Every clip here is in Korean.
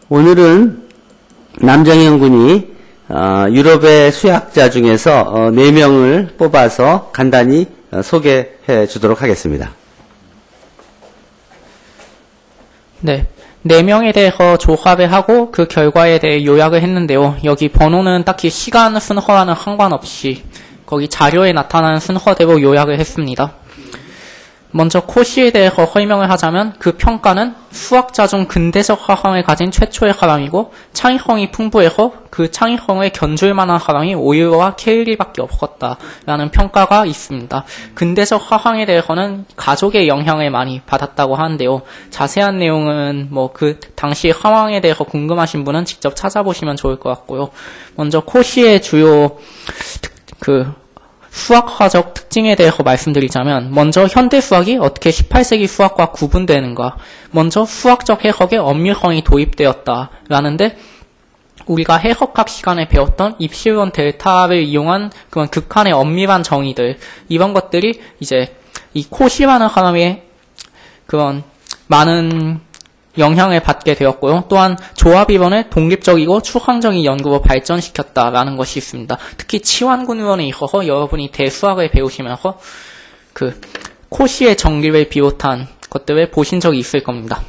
오늘은 남정현 군이 유럽의 수학자 중에서 4명을 뽑아서 간단히 소개해 주도록 하겠습니다. 네. 4명에 대해서 조합을 하고 그 결과에 대해 요약을 했는데요. 여기 번호는 딱히 시간 순서와는 상관없이 거기 자료에 나타나는 순서대로 요약을 했습니다. 먼저 코시에 대해서 설명을 하자면 그 평가는 수학자 중 근대적 사상을 가진 최초의 사람이고 창의성이 풍부해서 그 창의성을 견줄 만한 사람이 오일러와 케일리밖에 없었다라는 평가가 있습니다. 근대적 사상에 대해서는 가족의 영향을 많이 받았다고 하는데요. 자세한 내용은 그 당시 상황에 대해서 궁금하신 분은 직접 찾아보시면 좋을 것 같고요. 먼저 코시의 주요 수학화적 특징에 대해서 말씀드리자면 먼저 현대 수학이 어떻게 18세기 수학과 구분되는가, 먼저 수학적 해석에 엄밀성이 도입되었다라는데 우리가 해석학 시간에 배웠던 입실론 델타를 이용한 그런 극한의 엄밀한 정의들, 이런 것들이 이제 이 코시라는 사람의 그런 많은 영향을 받게 되었고요. 또한 조합이론을 독립적이고 추상적인 연구로 발전시켰다라는 것이 있습니다. 특히 치환군론에 있어서 여러분이 대수학을 배우시면서 코시의 정리를 비롯한 것들을 보신 적이 있을 겁니다.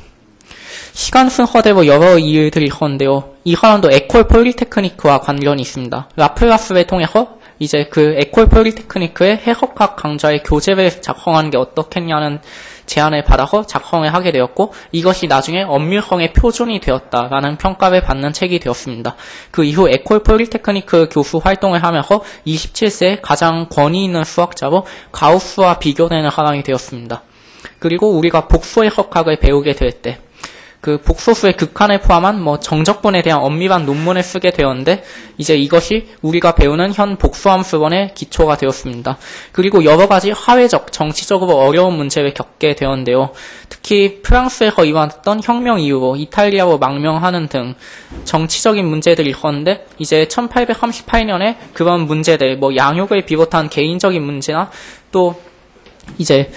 시간 순서대로 여러 일들이 있었는데요. 이 사람도 에콜 폴리테크니크와 관련이 있습니다. 라플라스를 통해서 이제 그 에콜 폴리테크니크의 해석학 강좌의 교재를 작성하는 게 어떻겠냐는 제안을 받아서 작성을 하게 되었고 이것이 나중에 엄밀성의 표준이 되었다라는 평가를 받는 책이 되었습니다. 그 이후 에콜 폴리테크니크 교수 활동을 하면서 27세에 가장 권위 있는 수학자로 가우스와 비교되는 사람이 되었습니다. 그리고 우리가 복수 해석학을 배우게 될 때 그 복소수의 극한을 포함한 정적분에 대한 엄밀한 논문을 쓰게 되었는데 이제 이것이 우리가 배우는 현 복수함수론의 기초가 되었습니다. 그리고 여러 가지 사회적, 정치적으로 어려운 문제를 겪게 되었는데요. 특히 프랑스에서 일어났던 혁명 이후로 이탈리아로 망명하는 등 정치적인 문제들이 있었는데 이제 1838년에 그런 문제들, 양육을 비롯한 개인적인 문제나 또 이제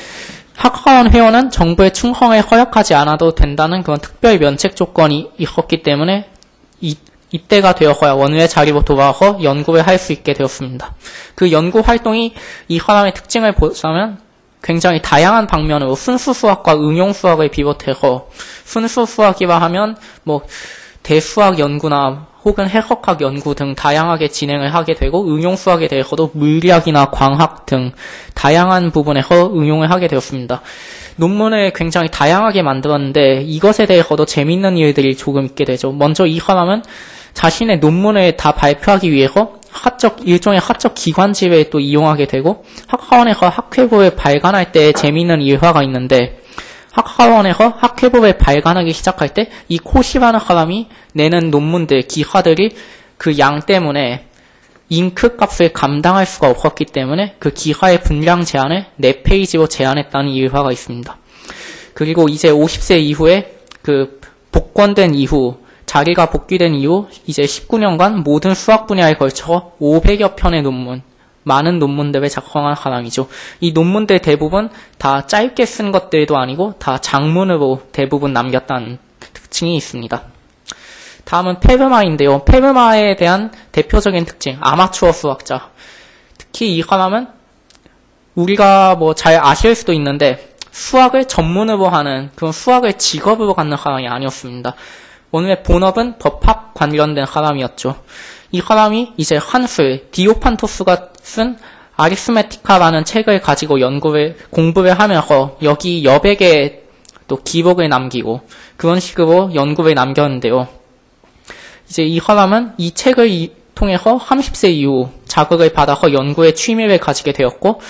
학사원 회원은 정부의 충성에 허락하지 않아도 된다는 그런 특별 면책 조건이 있었기 때문에 입대가 되어서야 원외 자리로 돌아와서 연구를 할 수 있게 되었습니다. 그 연구 활동이 이 사람의 특징을 보자면 굉장히 다양한 방면으로 순수 수학과 응용 수학을 비롯해서 순수 수학이라 하면 대수학 연구나 혹은 해석학 연구 등 다양하게 진행을 하게 되고 응용 수학에 대해서도 물리학이나 광학 등 다양한 부분에서 응용을 하게 되었습니다. 논문을 굉장히 다양하게 만들었는데 이것에 대해서도 재미있는 일들이 조금 있게 되죠. 먼저 이 사람은 자신의 논문을 다 발표하기 위해서 일종의 학적 기관지를 또 이용하게 되고 학사원에서 학회부를 발간할 때 재미있는 일화가 있는데 학사원에서 학회부를 발간하기 시작할 때 이 코시라는 사람이 내는 논문들, 기사들이 그 양 때문에 잉크 값을 감당할 수가 없었기 때문에 그 기사의 분량 제한을 4페이지로 제한했다는 일화가 있습니다. 그리고 이제 50세 이후에 복권된 이후, 자리가 복귀된 이후 이제 19년간 모든 수학 분야에 걸쳐 500여 편의 논문, 많은 논문들을 작성한 사람이죠. 이 논문들 대부분 다 짧게 쓴 것들도 아니고 다 장문으로 대부분 남겼다는 특징이 있습니다. 다음은 페르마인데요. 페르마에 대한 대표적인 특징, 아마추어 수학자. 특히 이 사람은 우리가 잘 아실 수도 있는데 수학을 전문으로 하는 그런 수학을 직업으로 갖는 사람이 아니었습니다. 오늘의 본업은 법학 관련된 사람이었죠. 이 사람이 이제 한술, 디오판토스가 쓴 아리스메티카라는 책을 가지고 공부를 하면서 여기 여백의 또 기록을 남기고 그런 식으로 연구를 남겼는데요. 이제 이 사람은 이 책을 통해서 30세 이후 자극을 받아서 연구에 취미를 가지게 되었고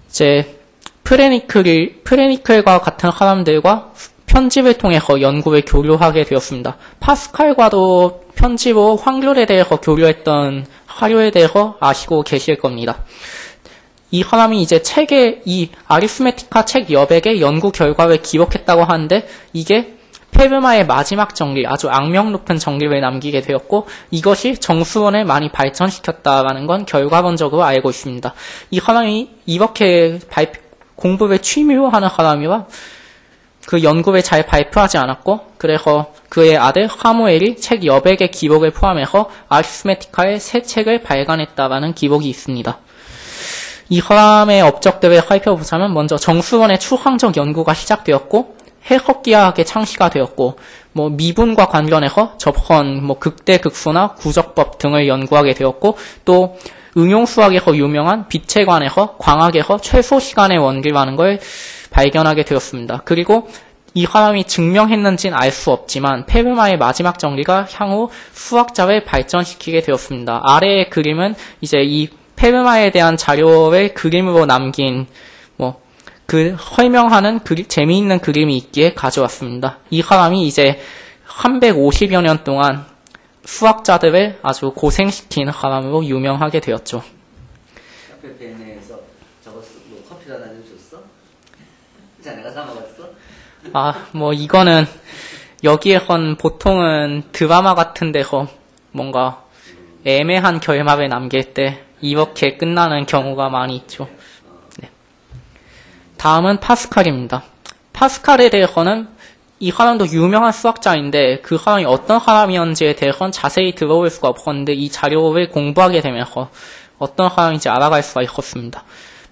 이제 프레니클과 같은 사람들과 편집을 통해서 연구를 교류하게 되었습니다. 파스칼과도 편집으로 확률에 대해서 교류했던 사료에 대해서 아시고 계실 겁니다. 이 사람이 이제 이 아리스메티카 책 여백의 연구 결과를 기록했다고 하는데 이게 페르마의 마지막 정리, 아주 악명 높은 정리를 남기게 되었고 이것이 정수론을 많이 발전시켰다라는 건 결과론적으로 알고 있습니다. 이 사람이 이렇게 공부를 취미로 하는 사람이라 그 연구를 잘 발표하지 않았고 그래서 그의 아들 사무엘이 책 여백의 기록을 포함해서 아리스메티카의 새 책을 발간했다라는 기록이 있습니다. 이 사람의 업적들을 살펴보자면 먼저 정수론의 추상적 연구가 시작되었고 해석기하학의 창시가 되었고 뭐 미분과 관련해서 접선, 뭐 극대극소나 구적법 등을 연구하게 되었고 또 응용수학에서 유명한 빛에 관해서 광학에서 최소 시간의 원리라는 걸 발견하게 되었습니다. 그리고 이 사람이 증명했는지는 알 수 없지만 페르마의 마지막 정리가 향후 수학자를 발전시키게 되었습니다. 아래의 그림은 이제 이 페르마에 대한 자료를 그림으로 남긴 그 설명하는 재미있는 그림이 있기에 가져왔습니다. 이 사람이 이제 350여 년 동안 수학자들을 아주 고생시킨 사람으로 유명하게 되었죠. 카페 베네에서 저거 뭐 커피가 나 좀 줬어? 자, 내가 사 먹었어? 이거는 여기에선 보통은 드라마 같은 데서 뭔가 애매한 결말을 남길 때 이렇게 끝나는 경우가 많이 있죠. 네. 다음은 파스칼입니다. 파스칼에 대해서는 이 사람도 유명한 수학자인데 그 사람이 어떤 사람이었는지에 대해서는 자세히 들어볼 수가 없었는데 이 자료를 공부하게 되면서 어떤 사람인지 알아갈 수가 있었습니다.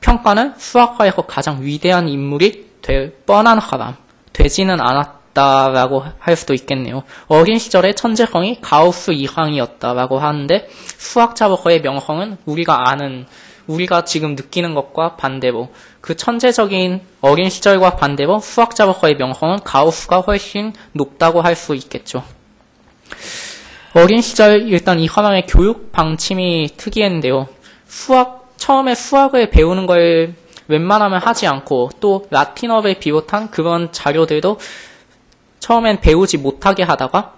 평가는 수학과에서 가장 위대한 인물이 될 뻔한 사람, 되지는 않았다라고 할 수도 있겠네요. 어린 시절의 천재성이 가우스 이상이었다라고 하는데 수학자로서의 명성은 우리가 지금 느끼는 것과 반대로 그 천재적인 어린 시절과 반대로 수학자로서의 명성은 가우스가 훨씬 높다고 할 수 있겠죠. 어린 시절 일단 이 사람의 교육 방침이 특이했는데요. 처음에 수학을 배우는 걸 웬만하면 하지 않고 또 라틴어를 비롯한 그런 자료들도 처음엔 배우지 못하게 하다가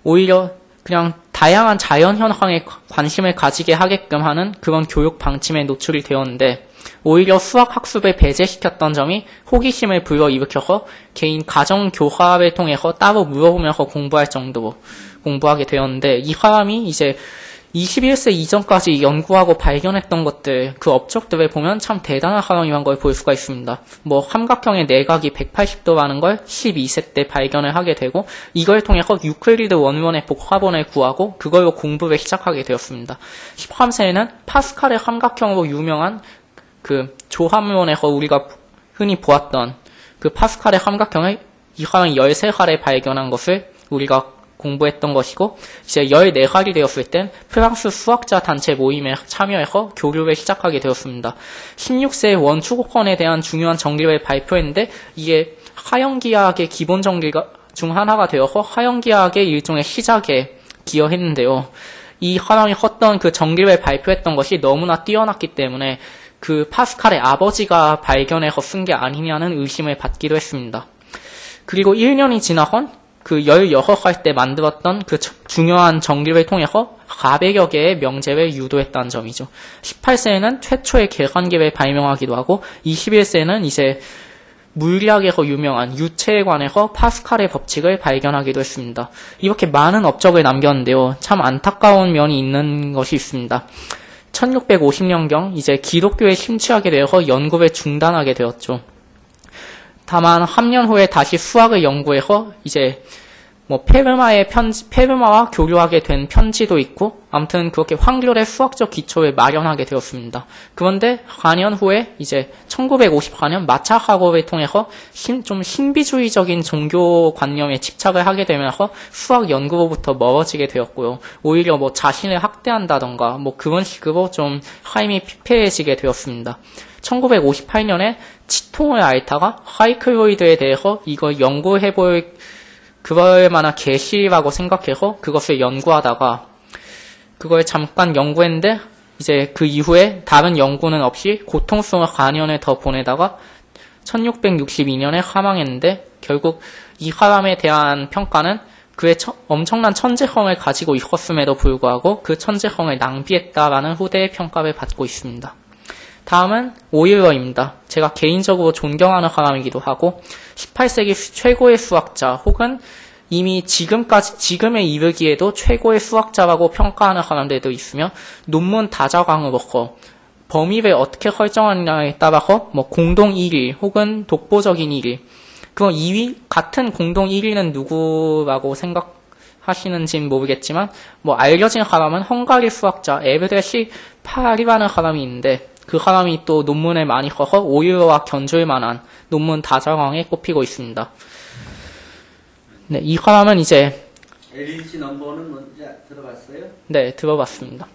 오히려 그냥 다양한 자연현상에 관심을 가지게 하게끔 하는 그런 교육 방침에 노출이 되었는데 오히려 수학학습을 배제시켰던 점이 호기심을 불러일으켜서 개인 가정교사를 통해서 따로 물어보면서 공부할 정도로 공부하게 되었는데 이 사람이 이제 21세 이전까지 연구하고 발견했던 것들, 그 업적들을 보면 참 대단한 사람이란 걸 볼 수가 있습니다. 삼각형의 내각이 180도라는 걸 12세 때 발견을 하게 되고 이걸 통해서 유클리드 원론의 복합원을 구하고 그걸로 공부를 시작하게 되었습니다. 13세에는 파스칼의 삼각형으로 유명한 그 조합론에서 우리가 흔히 보았던 그 파스칼의 삼각형을 이 사람이 13살에 발견한 것을 우리가 공부했던 것이고 이제 14살이 되었을 땐 프랑스 수학자 단체 모임에 참여해서 교류를 시작하게 되었습니다. 16세에 원추곡선에 대한 중요한 정리를 발표했는데 이게 하형기하학의 기본 정리가 중 하나가 되어서 하형기하학의 일종의 시작에 기여했는데요. 이 사람이 썼던 그 정리를 발표했던 것이 너무나 뛰어났기 때문에 그 파스칼의 아버지가 발견해서 쓴 게 아니냐는 의심을 받기도 했습니다. 그리고 1년이 지나선 그 16살 때 만들었던 그 중요한 정리를 통해서 400여 개의 명제를 유도했다는 점이죠. 18세에는 최초의 계산기를 발명하기도 하고 21세에는 이제 물리학에서 유명한 유체에 관해서 파스칼의 법칙을 발견하기도 했습니다. 이렇게 많은 업적을 남겼는데요. 참 안타까운 면이 있는 것이 있습니다. 1650년경 이제 기독교에 심취하게 되어서 연구를 중단하게 되었죠. 다만 3년 후에 다시 수학을 연구해서 이제 페르마와 교류하게 된 편지도 있고 아무튼 그렇게 확률의 수학적 기초를 마련하게 되었습니다. 그런데 4년 후에 이제 1954년 마차 사고를 통해서 좀 신비주의적인 종교관념에 집착을 하게 되면서 수학 연구로부터 멀어지게 되었고요. 오히려 자신을 학대한다던가 그런 식으로 좀 삶이 피폐해지게 되었습니다. 1958년에 치통을 앓다가 하이클로이드에 대해서 이걸 연구해볼 그럴 만한 계시라고 생각해서 그것을 연구하다가 그걸 잠깐 연구했는데 이제 그 이후에 다른 연구는 없이 고통스러운 4년을 더 보내다가 1662년에 사망했는데 결국 이 사람에 대한 평가는 그의 엄청난 천재성을 가지고 있었음에도 불구하고 그 천재성을 낭비했다라는 후대의 평가를 받고 있습니다. 다음은 오일러입니다. 제가 개인적으로 존경하는 사람이기도 하고 18세기 최고의 수학자 혹은 이미 지금에 이르기에도 최고의 수학자라고 평가하는 사람들도 있으며 논문 다자광으로서 범위를 어떻게 설정하느냐에 따라서 공동 1위 혹은 독보적인 1위 그럼 2위, 같은 공동 1위는 누구라고 생각하시는지는 모르겠지만, 뭐, 알려진 사람은 헝가리 수학자 에브레시 파리라는 사람이 있는데, 그 사람이 또 논문을 많이 써서 오일러와 견줄 만한 논문 다자왕에 꼽히고 있습니다. 네, 이 사람은 이제, LHC 넘버는 뭔지 들어봤어요? 네, 들어봤습니다.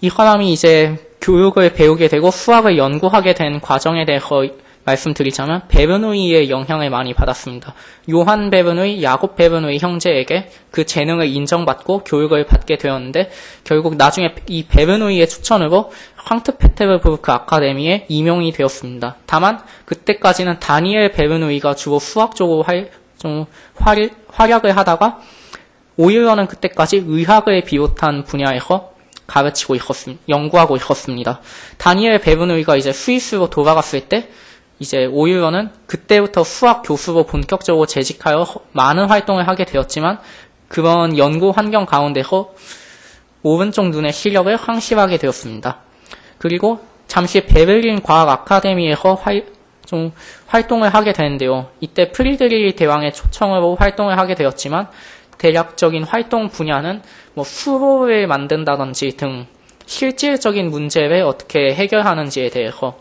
이 사람이 이제 교육을 배우게 되고 수학을 연구하게 된 과정에 대해서 말씀드리자면 베르누이의 영향을 많이 받았습니다. 요한 베르누이, 야곱 베르누이 형제에게 그 재능을 인정받고 교육을 받게 되었는데 결국 나중에 이 베르누이의 추천으로 상트페테르부르크 아카데미에 임용이 되었습니다. 다만 그때까지는 다니엘 베르누이가 주로 수학 쪽으로 좀 활약을 하다가 오일러는 그때까지 의학을 비롯한 분야에서 가르치고 연구하고 있었습니다. 다니엘 베르누이가 이제 스위스로 돌아갔을 때 이제 오일러는 그때부터 수학 교수로 본격적으로 재직하여 많은 활동을 하게 되었지만 그런 연구 환경 가운데서 오른쪽 눈의 실력을 상실하게 되었습니다. 그리고 잠시 베를린 과학 아카데미에서 좀 활동을 하게 되는데요. 이때 프리드리히 대왕의 초청으로 활동을 하게 되었지만 대략적인 활동 분야는 뭐 수로를 만든다든지 등 실질적인 문제를 어떻게 해결하는지에 대해서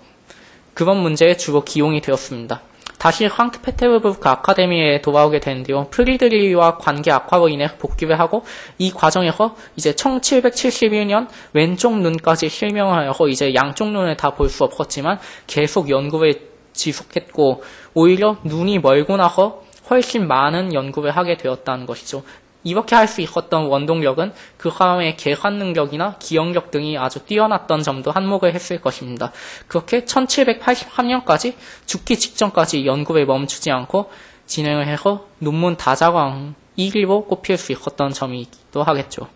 그런 문제에 주로 기용이 되었습니다. 다시 상트페테르부르크 아카데미에 돌아오게 되는데요. 프리드리히와 관계 악화로 인해 복귀를 하고 이 과정에서 이제 1771년 왼쪽 눈까지 실명하여서 이제 양쪽 눈을 다 볼 수 없었지만 계속 연구를 지속했고 오히려 눈이 멀고 나서 훨씬 많은 연구를 하게 되었다는 것이죠. 이렇게 할 수 있었던 원동력은 그 사람의 계산 능력이나 기억력 등이 아주 뛰어났던 점도 한몫을 했을 것입니다. 그렇게 1783년까지 죽기 직전까지 연구를 멈추지 않고 진행을 해서 논문 다자왕 1위로 꼽힐 수 있었던 점이기도 하겠죠.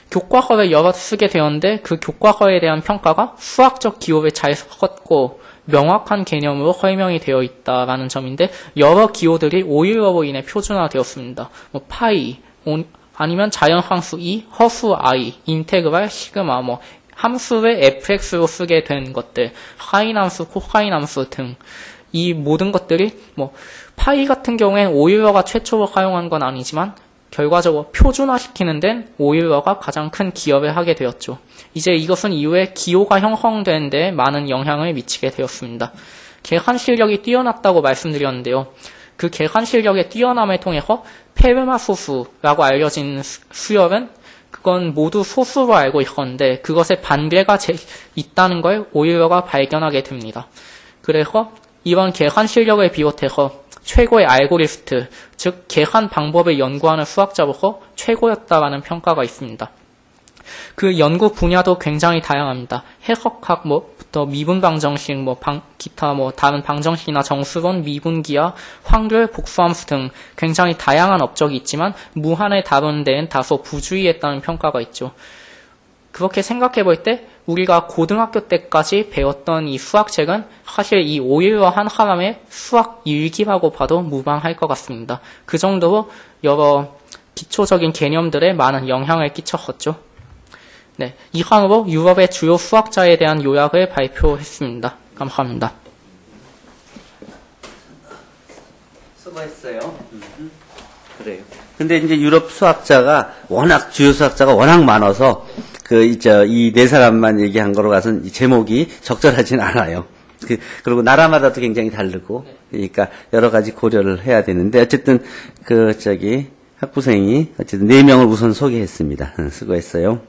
교과서를 여러 쓰게 되었는데 그 교과서에 대한 평가가 수학적 기호를 잘 썼고 명확한 개념으로 설명이 되어 있다라는 점인데 여러 기호들이 오일러로 인해 표준화되었습니다. 뭐 파이, 아니면 자연함수 E, 허수 I, 인테그랄, 시그마, 뭐 함수를 fx로 쓰게 된 것들, 사인함수, 코사인함수 등 이 모든 것들이 뭐 파이 같은 경우엔 오일러가 최초로 사용한 건 아니지만 결과적으로 표준화시키는 데는 오일러가 가장 큰 기여를 하게 되었죠. 이제 이것은 이후에 기호가 형성된 데 많은 영향을 미치게 되었습니다. 계산 실력이 뛰어났다고 말씀드렸는데요. 그 계산 실력의 뛰어남을 통해서 페르마 소수라고 알려진 수열은 그건 모두 소수로 알고 있었는데 그것의 반대가 있다는 걸 오일러가 발견하게 됩니다. 그래서 이런 계산 실력을 비롯해서 최고의 알고리스트, 즉 계산 방법을 연구하는 수학자로서 최고였다라는 평가가 있습니다. 그 연구 분야도 굉장히 다양합니다. 해석학부터 미분 방정식, 기타 다른 방정식이나 정수론, 미분기하, 확률, 복수함수 등 굉장히 다양한 업적이 있지만 무한을 다루는 데는 다소 부주의했다는 평가가 있죠. 그렇게 생각해 볼 때 우리가 고등학교 때까지 배웠던 이 수학책은 사실 이 오일러 한 사람의 수학 일기라고 봐도 무방할 것 같습니다. 그 정도로 여러 기초적인 개념들에 많은 영향을 끼쳤었죠. 네, 이상으로 유럽의 주요 수학자에 대한 요약을 발표했습니다. 감사합니다. 수고했어요. 그래요. 근데 이제 유럽 수학자가 주요 수학자가 워낙 많아서 이 네 사람만 얘기한 거로 가서는 이 제목이 적절하진 않아요. 그리고 나라마다도 굉장히 다르고, 그러니까 여러 가지 고려를 해야 되는데, 어쨌든, 학부생이 어쨌든 4명을 우선 소개했습니다. 수고했어요.